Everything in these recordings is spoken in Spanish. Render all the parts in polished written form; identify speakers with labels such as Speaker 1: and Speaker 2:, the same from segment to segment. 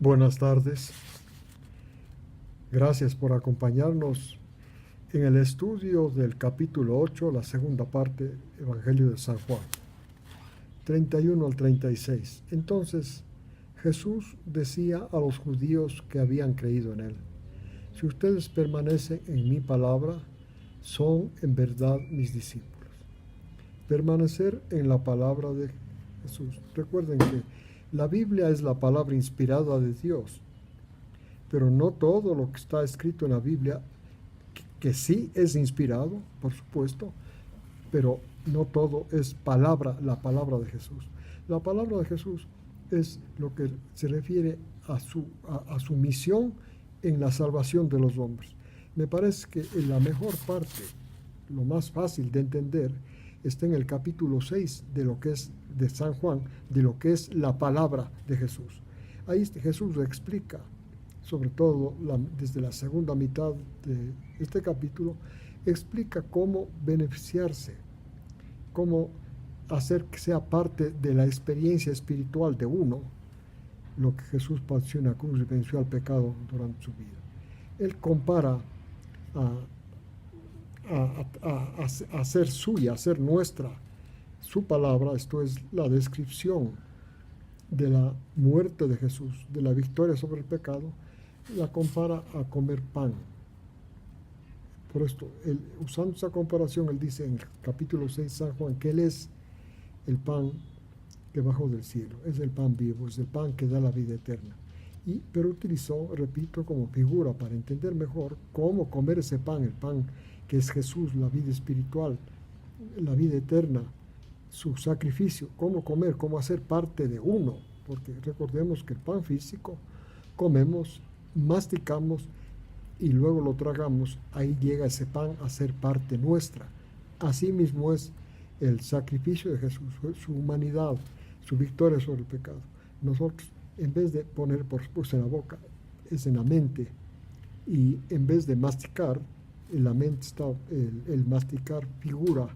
Speaker 1: Buenas tardes. Gracias por acompañarnos en el estudio del capítulo 8, la segunda parte, Evangelio de San Juan, 31 al 36. Entonces Jesús decía a los judíos que habían creído en él: si ustedes permanecen en mi palabra, son en verdad mis discípulos. Permanecer en la palabra de Jesús. Recuerden que la Biblia es la palabra inspirada de Dios, pero no todo lo que está escrito en la Biblia, que sí es inspirado, por supuesto, pero no todo es la palabra de Jesús. La palabra de Jesús es lo que se refiere a su misión en la salvación de los hombres. Me parece que la mejor parte, lo más fácil de entender, está en el capítulo 6 de lo que es de San Juan, de lo que es la palabra de Jesús. Ahí Jesús explica, sobre todo desde la segunda mitad de este capítulo, explica cómo beneficiarse, cómo hacer que sea parte de la experiencia espiritual de uno, lo que Jesús padeció en la cruz y venció al pecado durante su vida. Él compara a hacer suya, a hacer nuestra su palabra, esto es la descripción de la muerte de Jesús, de la victoria sobre el pecado, la compara a comer pan. Por esto, usando esa comparación, él dice en el capítulo 6 San Juan que él es el pan que bajó del cielo, es el pan vivo, es el pan que da la vida eterna. Pero utilizó, repito, como figura para entender mejor cómo comer ese pan, el pan que es Jesús, la vida espiritual, la vida eterna, su sacrificio, cómo comer, cómo hacer parte de uno, porque recordemos que el pan físico comemos, masticamos y luego lo tragamos, ahí llega ese pan a ser parte nuestra. Así mismo es el sacrificio de Jesús, su humanidad, su victoria sobre el pecado. Nosotros, en vez de poner por supuesto en la boca, es en la mente, y en vez de masticar, en la mente está el masticar figura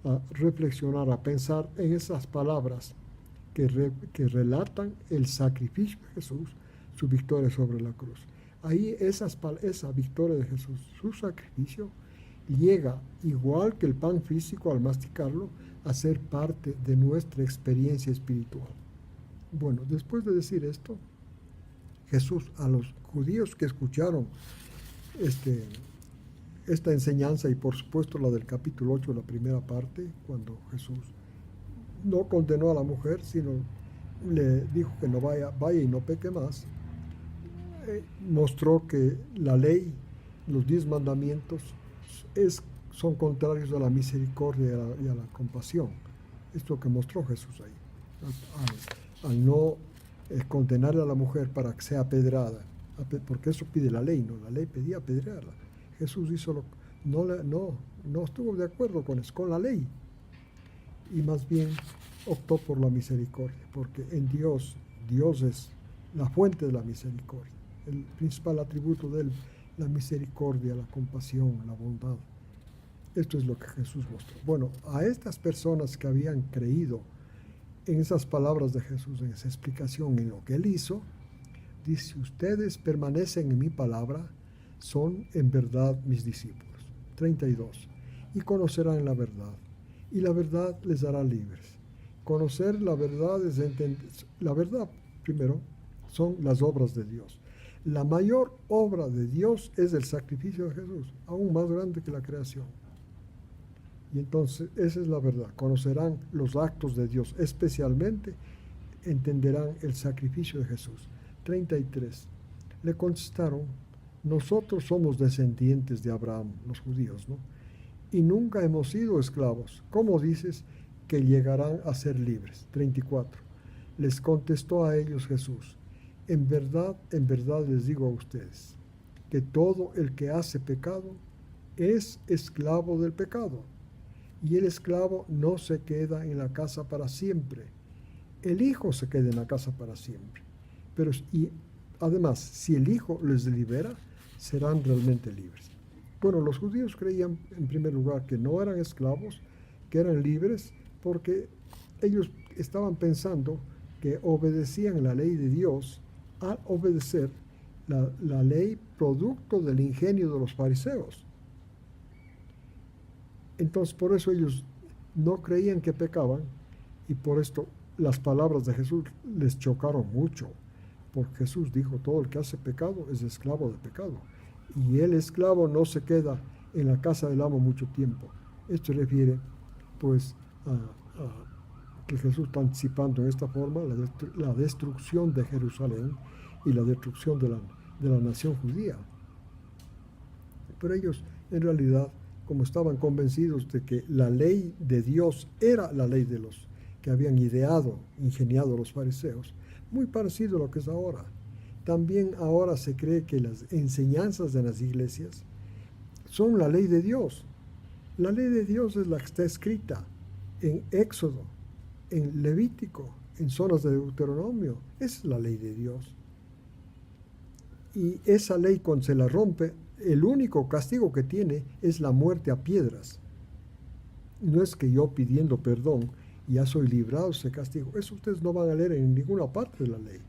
Speaker 1: a reflexionar, a pensar en esas palabras que relatan el sacrificio de Jesús, su victoria sobre la cruz. Ahí esa victoria de Jesús, su sacrificio, llega, igual que el pan físico al masticarlo, a ser parte de nuestra experiencia espiritual. Bueno, después de decir esto, Jesús a los judíos que escucharon esta enseñanza, y por supuesto la del capítulo 8, la primera parte, cuando Jesús no condenó a la mujer, sino le dijo que no vaya y no peque más, mostró que la ley, los 10 mandamientos, son contrarios a la misericordia y a la compasión. Esto que mostró Jesús ahí, al no condenar a la mujer para que sea apedreada, porque eso pide la ley, ¿no? La ley pedía apedrearla. Jesús no estuvo de acuerdo con la ley, y más bien optó por la misericordia, porque en Dios es la fuente de la misericordia, el principal atributo de él, la misericordia, la compasión, la bondad. Esto es lo que Jesús mostró. Bueno, a estas personas que habían creído en esas palabras de Jesús, en esa explicación, en lo que él hizo, dice: ustedes permanecen en mi palabra, son en verdad mis discípulos. 32. Y conocerán la verdad, y la verdad les hará libres. Conocer la verdad es entender. La verdad, primero, son las obras de Dios. La mayor obra de Dios es el sacrificio de Jesús, aún más grande que la creación. Y entonces esa es la verdad. Conocerán los actos de Dios, especialmente entenderán el sacrificio de Jesús. 33. Le contestaron: nosotros somos descendientes de Abraham, los judíos, ¿no? Y nunca hemos sido esclavos. ¿Cómo dices que llegarán a ser libres? 34. Les contestó a ellos Jesús: en verdad les digo a ustedes, que todo el que hace pecado es esclavo del pecado. Y el esclavo no se queda en la casa para siempre. El Hijo se queda en la casa para siempre. Y además, si el Hijo les libera, serán realmente libres. Bueno, los judíos creían, en primer lugar, que no eran esclavos, que eran libres, porque ellos estaban pensando que obedecían la ley de Dios al obedecer la ley producto del ingenio de los fariseos. Entonces, por eso ellos no creían que pecaban, y por esto las palabras de Jesús les chocaron mucho, porque Jesús dijo: todo el que hace pecado es esclavo de pecado, y el esclavo no se queda en la casa del amo mucho tiempo. Esto refiere pues a que Jesús está anticipando en esta forma la destrucción de Jerusalén y la destrucción de la nación judía. Pero ellos en realidad, como estaban convencidos de que la ley de Dios era la ley de los que habían ingeniado los fariseos, muy parecido a lo que es ahora. También ahora se cree que las enseñanzas de las iglesias son la ley de Dios. La ley de Dios es la que está escrita en Éxodo, en Levítico, en zonas de Deuteronomio. Esa es la ley de Dios. Y esa ley, cuando se la rompe, el único castigo que tiene es la muerte a piedras. No es que yo pidiendo perdón ya soy librado de ese castigo. Eso ustedes no van a leer en ninguna parte de la ley.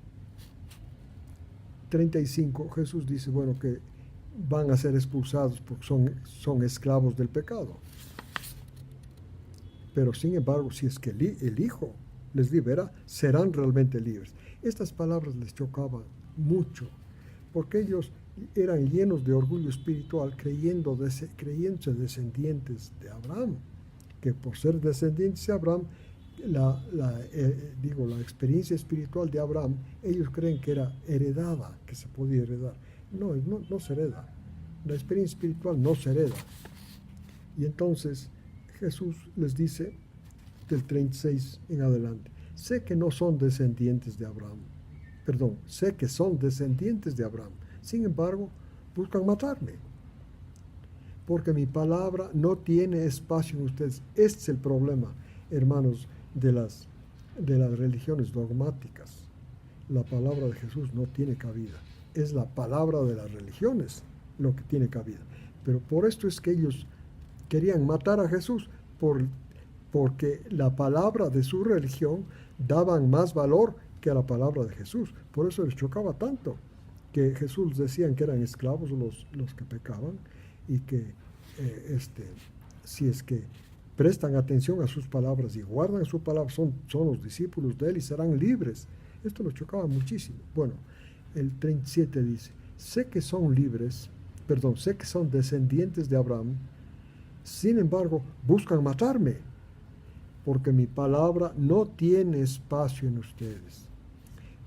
Speaker 1: 35, Jesús dice, bueno, que van a ser expulsados porque son esclavos del pecado. Pero sin embargo, si es que el Hijo les libera, serán realmente libres. Estas palabras les chocaban mucho, porque ellos eran llenos de orgullo espiritual, creyéndose descendientes de Abraham, que por ser descendientes de Abraham, la experiencia espiritual de Abraham, ellos creen que era heredada, que se podía heredar. No se hereda. La experiencia espiritual no se hereda. Y entonces Jesús les dice, del 36 en adelante, sé que no son descendientes de Abraham. Sé que son descendientes de Abraham. Sin embargo, buscan matarme, porque mi palabra no tiene espacio en ustedes. Este es el problema, hermanos, de las religiones dogmáticas. La palabra de Jesús no tiene cabida. Es la palabra de las religiones lo que tiene cabida. Pero por esto es que ellos querían matar a Jesús, porque la palabra de su religión daban más valor que a la palabra de Jesús. Por eso les chocaba tanto que Jesús decían que eran esclavos los que pecaban, y que si es que prestan atención a sus palabras y guardan su palabra, son los discípulos de él y serán libres. Esto los chocaba muchísimo. Bueno, el 37 dice, sé que son descendientes de Abraham, sin embargo, buscan matarme, porque mi palabra no tiene espacio en ustedes.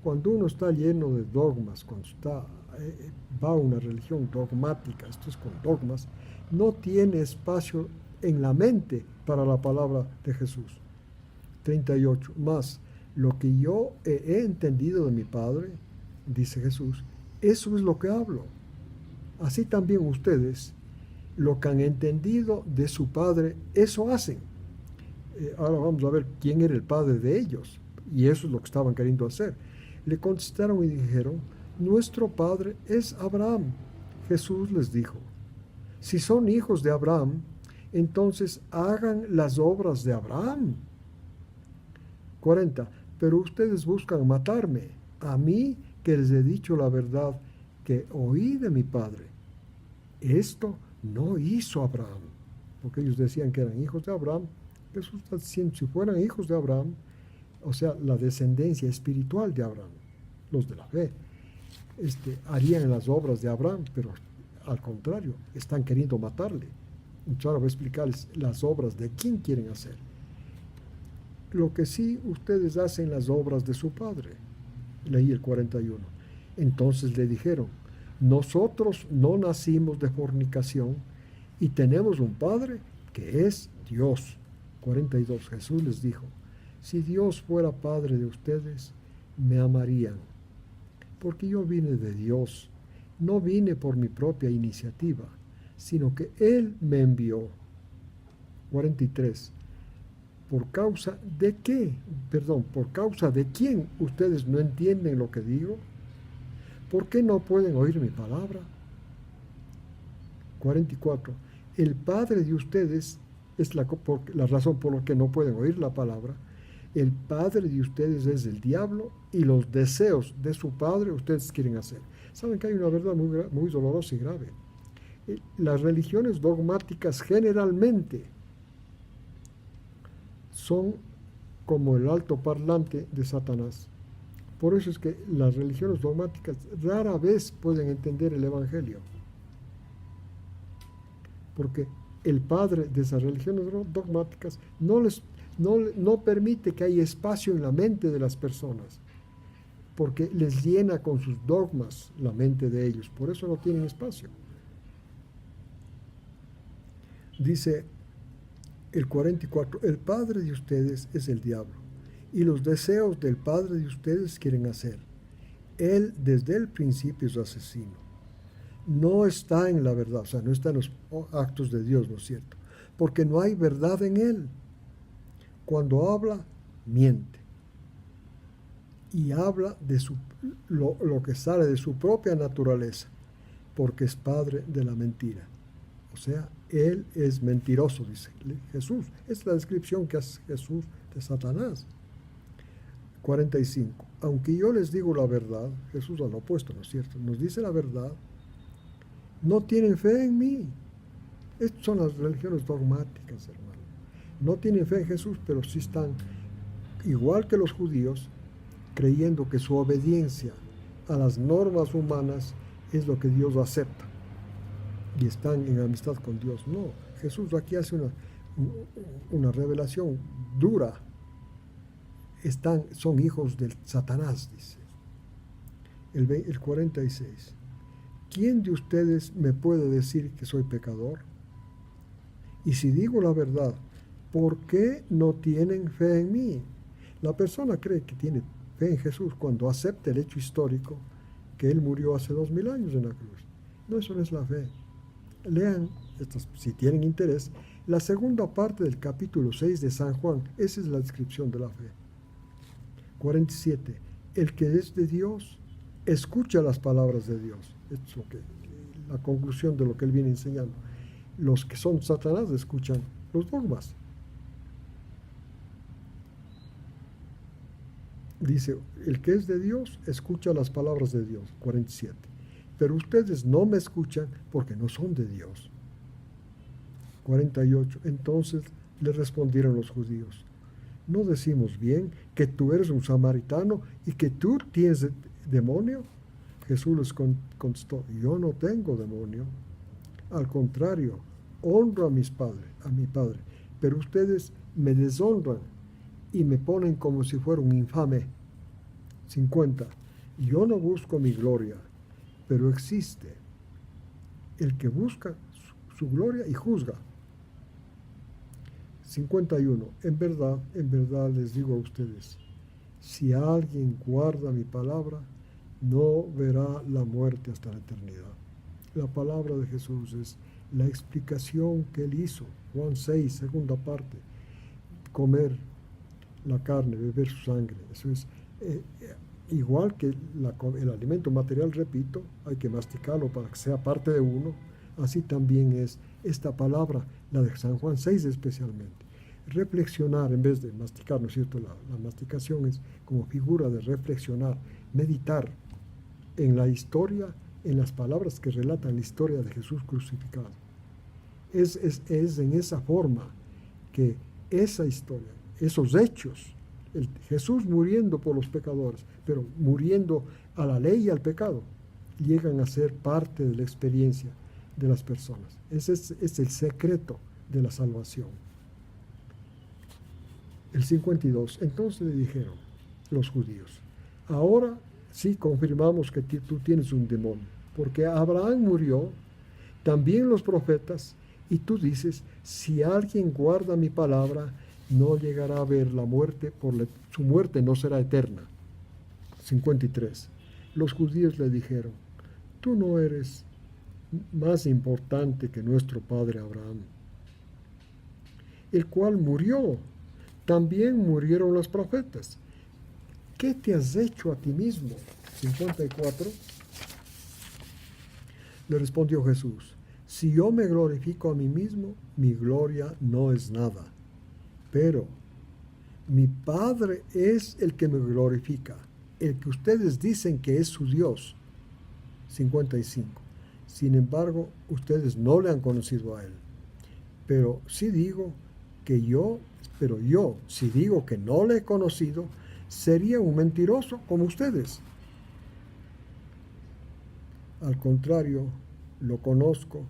Speaker 1: Cuando uno está lleno de dogmas, cuando va a una religión dogmática, esto es con dogmas, no tiene espacio en la mente para la palabra de Jesús. 38. Más, lo que yo he entendido de mi Padre, dice Jesús, eso es lo que hablo. Así también ustedes, lo que han entendido de su Padre, eso hacen. Ahora vamos a ver quién era el Padre de ellos, y eso es lo que estaban queriendo hacer. Le contestaron y dijeron, nuestro Padre es Abraham. Jesús les dijo, si son hijos de Abraham, entonces hagan las obras de Abraham. 40. Pero ustedes buscan matarme, a mí que les he dicho la verdad que oí de mi Padre. Esto no hizo Abraham, porque ellos decían que eran hijos de Abraham. Jesús está diciendo, si fueran hijos de Abraham, o sea, la descendencia espiritual de Abraham, los de la fe, harían las obras de Abraham, pero al contrario, están queriendo matarle. Entonces ahora voy a explicarles las obras de quién quieren hacer. Lo que sí, ustedes hacen las obras de su padre. Leí el 41. Entonces le dijeron, nosotros no nacimos de fornicación y tenemos un Padre que es Dios. 42. Jesús les dijo, si Dios fuera Padre de ustedes, me amarían, porque yo vine de Dios, no vine por mi propia iniciativa, sino que Él me envió. 43. ¿Por causa de qué? ¿Por causa de quién ustedes no entienden lo que digo? ¿Por qué no pueden oír mi palabra? 44. El Padre de ustedes es la razón por la que no pueden oír la palabra. el padre de ustedes es el diablo y los deseos de su padre ustedes quieren hacer. Saben que hay una verdad muy dolorosa y grave. Las religiones dogmáticas generalmente son como el altoparlante de Satanás. Por eso es que las religiones dogmáticas rara vez pueden entender el Evangelio. Porque el padre de esas religiones dogmáticas no permite que haya espacio en la mente de las personas, porque les llena con sus dogmas la mente de ellos, por eso no tienen espacio. Dice el 44, el padre de ustedes es el diablo, y los deseos del padre de ustedes quieren hacer. Él desde el principio es asesino. No está en la verdad, o sea, no está en los actos de Dios, ¿no es cierto? Porque no hay verdad en él. Cuando habla, miente. Y habla de lo que sale de su propia naturaleza, porque es padre de la mentira. O sea, él es mentiroso, dice Jesús. Es la descripción que hace Jesús de Satanás. 45. Aunque yo les digo la verdad, Jesús al opuesto, ¿no es cierto? Nos dice la verdad, no tienen fe en mí. Estas son las religiones dogmáticas, hermano. No tienen fe en Jesús, pero sí están, igual que los judíos, creyendo que su obediencia a las normas humanas es lo que Dios acepta. Y están en amistad con Dios. No, Jesús aquí hace una revelación dura. Son hijos de Satanás, dice. El 46. ¿Quién de ustedes me puede decir que soy pecador? Y si digo la verdad, ¿por qué no tienen fe en mí? La persona cree que tiene fe en Jesús cuando acepta el hecho histórico que Él murió hace 2000 años en la cruz. No, eso no es la fe. Lean, si tienen interés, la segunda parte del capítulo 6 de San Juan. Esa es la descripción de la fe. 47. El que es de Dios, escucha las palabras de Dios. Es la conclusión de lo que Él viene enseñando. Los que son Satanás escuchan los dogmas. Dice, el que es de Dios, escucha las palabras de Dios. 47. Pero ustedes no me escuchan porque no son de Dios. 48. Entonces le respondieron los judíos, ¿no decimos bien que tú eres un samaritano y que tú tienes demonio? Jesús les contestó, yo no tengo demonio. Al contrario, honro a mi padre, pero ustedes me deshonran y me ponen como si fuera un infame. 50. Yo no busco mi gloria, pero existe el que busca su gloria y juzga. 51. En verdad les digo a ustedes, si alguien guarda mi palabra, no verá la muerte hasta la eternidad. La palabra de Jesús es la explicación que Él hizo. Juan 6, segunda parte. Comer la carne, beber su sangre. Eso es igual que el alimento material, repito, hay que masticarlo para que sea parte de uno. Así también es esta palabra, la de San Juan 6 especialmente. Reflexionar en vez de masticar, ¿no es cierto? La masticación es como figura de reflexionar, meditar en la historia, en las palabras que relatan la historia de Jesús crucificado. Es en esa forma que esa historia, esos hechos, Jesús muriendo por los pecadores, pero muriendo a la ley y al pecado, llegan a ser parte de la experiencia de las personas. Ese es el secreto de la salvación. El 52. Entonces le dijeron los judíos, ahora sí confirmamos que tú tienes un demonio, porque Abraham murió, también los profetas, y tú dices, si alguien guarda mi palabra, no llegará a ver la muerte, su muerte no será eterna. 53. Los judíos le dijeron, tú no eres más importante que nuestro padre Abraham, el cual murió. También murieron los profetas. ¿Qué te has hecho a ti mismo? 54. Le respondió Jesús, si yo me glorifico a mí mismo, mi gloria no es nada. Pero mi Padre es el que me glorifica, el que ustedes dicen que es su Dios. 55. Sin embargo, ustedes no le han conocido a él. Pero yo, si digo que no le he conocido, sería un mentiroso como ustedes. Al contrario, lo conozco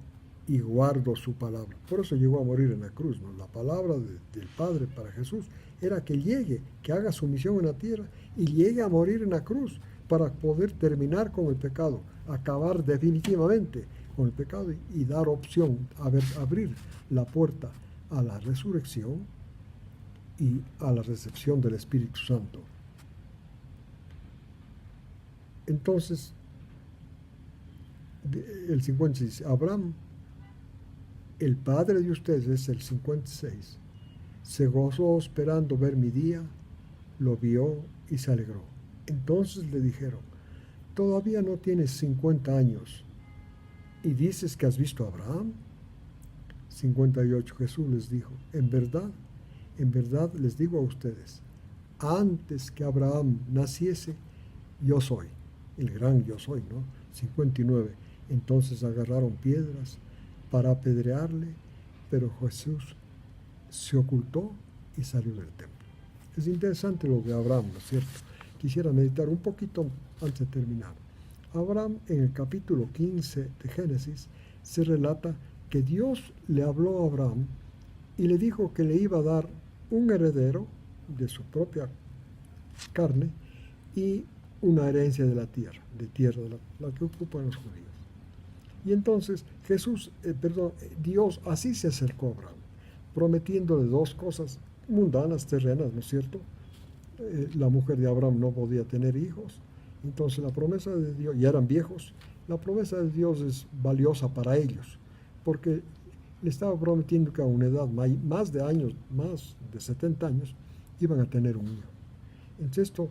Speaker 1: y guardo su palabra. Por eso llegó a morir en la cruz, ¿no? La palabra del Padre para Jesús era que llegue, que haga su misión en la tierra y llegue a morir en la cruz para poder terminar con el pecado, acabar definitivamente con el pecado y dar opción, abrir la puerta a la resurrección y a la recepción del Espíritu Santo. Entonces, el 56, Abraham, el padre de ustedes, es el 56, se gozó esperando ver mi día, lo vio y se alegró. Entonces le dijeron, todavía no tienes 50 años y dices que has visto a Abraham. 58, Jesús les dijo, en verdad les digo a ustedes, antes que Abraham naciese, yo soy, el gran yo soy, ¿no? 59, entonces agarraron piedras para apedrearle, pero Jesús se ocultó y salió del templo. Es interesante lo de Abraham, ¿no es cierto? Quisiera meditar un poquito antes de terminar. Abraham, en el capítulo 15 de Génesis, se relata que Dios le habló a Abraham y le dijo que le iba a dar un heredero de su propia carne y una herencia de la tierra, la que ocupan los judíos. Y entonces Dios así se acercó a Abraham, prometiéndole dos cosas mundanas, terrenas, ¿no es cierto? La mujer de Abraham no podía tener hijos, entonces la promesa de Dios, ya eran viejos, la promesa de Dios es valiosa para ellos, porque le estaba prometiendo que a una edad más de 70 años, iban a tener un hijo. Entonces esto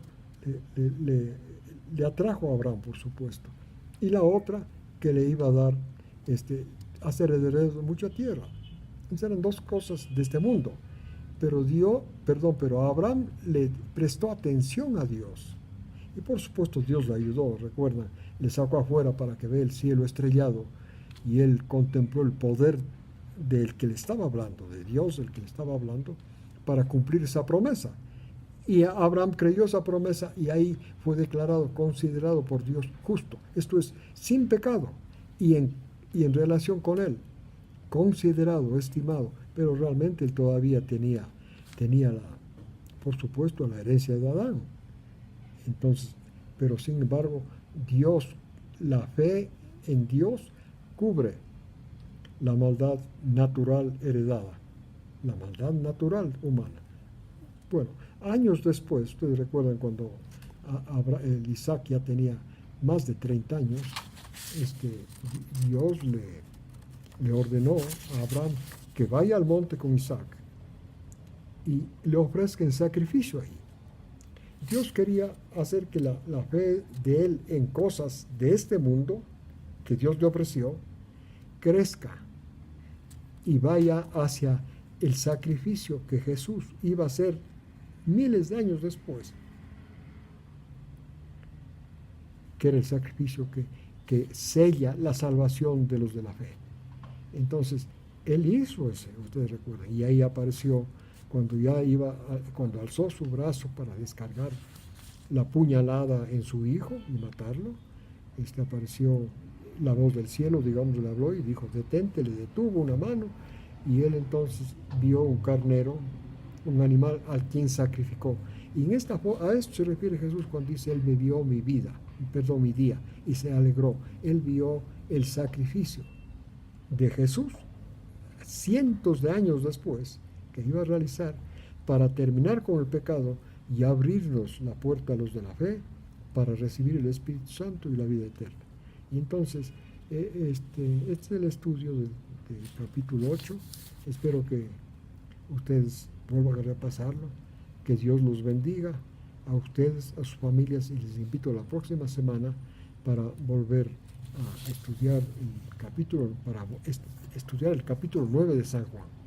Speaker 1: le atrajo a Abraham, por supuesto. Y la otra, que le iba a dar, hacer heredero de mucha tierra. Entonces eran dos cosas de este mundo. Pero Abraham le prestó atención a Dios. Y por supuesto Dios le ayudó, recuerdan, le sacó afuera para que vea el cielo estrellado y él contempló el poder del que le estaba hablando, de Dios del que le estaba hablando, para cumplir esa promesa. Y Abraham creyó esa promesa y ahí fue declarado, considerado por Dios justo. Esto es, sin pecado y en relación con él, considerado, estimado, pero realmente él todavía tenía por supuesto, la herencia de Adán. Entonces, pero sin embargo, la fe en Dios cubre la maldad natural heredada, la maldad natural humana. Bueno, años después, ustedes recuerdan cuando Isaac ya tenía más de 30 años, Dios le ordenó a Abraham que vaya al monte con Isaac y le ofrezca en sacrificio ahí. Dios quería hacer que la fe de él en cosas de este mundo que Dios le ofreció crezca y vaya hacia el sacrificio que Jesús iba a hacer miles de años después, que era el sacrificio que sella la salvación de los de la fe. Entonces, él hizo ese, ustedes recuerdan, y ahí apareció cuando alzó su brazo para descargar la puñalada en su hijo y matarlo, apareció la voz del cielo, digamos, le habló y dijo, detente, le detuvo una mano, y él entonces vio un carnero, un animal al quien sacrificó. Y a esto se refiere Jesús cuando dice, él me vio mi día, y se alegró. Él vio el sacrificio de Jesús, cientos de años después, que iba a realizar para terminar con el pecado y abrirnos la puerta a los de la fe para recibir el Espíritu Santo y la vida eterna. Y entonces, este es el estudio del capítulo 8. Espero que ustedes vuelvan a repasarlo. Que Dios los bendiga a ustedes, a sus familias, y les invito a la próxima semana para volver a estudiar el capítulo 9 de San Juan.